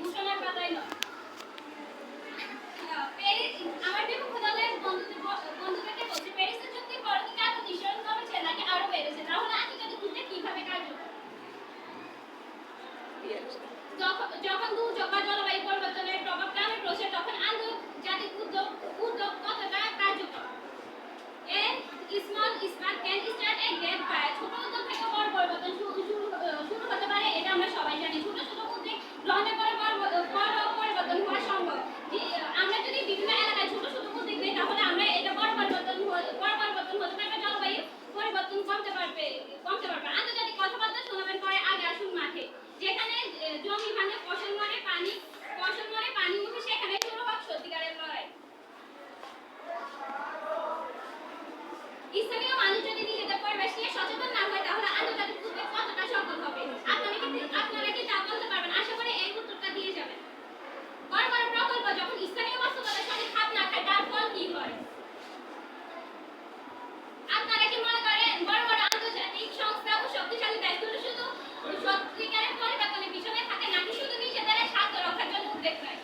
ঘোষণার পাতায় নয়। আমার বিপক্ষ দলের বন্ধুদেরকে বলছে প্যারিসের চুক্তির পর কি কাজ নিঃসরণ কমেছে নাকি আরো বেড়েছে, তাহলে আন্তর্জাতিক উদ্যোগ কিভাবে কার্যকর? যখন দুর্যোগ বা জলবায়ু পরিবর্তনের প্রভাব গ্রামে পৌঁছে তখন আন্তর্জাতিক উদ্যোগ কতটা কার্যকর? A small smart can start a great fire. ছোট উদ্যোগ থেকে বড় পরিবর্তন শুরু হতে পারে, এটা আমরা সবাই জানি। ছোট ছোট উদ্যোগ গ্রহণের পরে বড় পরিবর্তন হওয়া সম্ভব। আমরা যদি বিভিন্ন এলাকায় ছোট ছোট উদ্যোগ নিই তাহলে আমরা এটা বড় পরিবর্তন হতে পারবে, জলবায়ু পরিবর্তন কমতে পারবে। আন্তর্জাতিক কথাবার্তা শোনাবেন পরে আগে আসুন মাঠে, যেখানে জমি ভাঙে ফসল মরে পানি উঠে, সেখানে শুরু হোক সত্যিকারের লড়াই। স্থানীয় মানুষ যদি নিজেদের পরিবেশ নিয়ে সচেতন না হয় তাহলে আন্তর্জাতিক উদ্যোগ কতটা সফল হবে? আপনারা কি তা বলতে পারবেন? আশা করি এই উত্তরটা দিয়ে যাবেন। বড় বড় প্রকল্প যখন স্থানীয় বাস্তবতার সাথে খাপ না খায় তার ফল কি হয়? আপনারা কি মনে করেন বড় বড় আন্তর্জাতিক সংস্থা ও শক্তিশালী দেশগুলো শুধু সত্যিকারের পরিবর্তনের পিছনে থাকে নাকি শুধু নিজেদের স্বার্থ রক্ষার জন্য উদ্যোগ নেয়?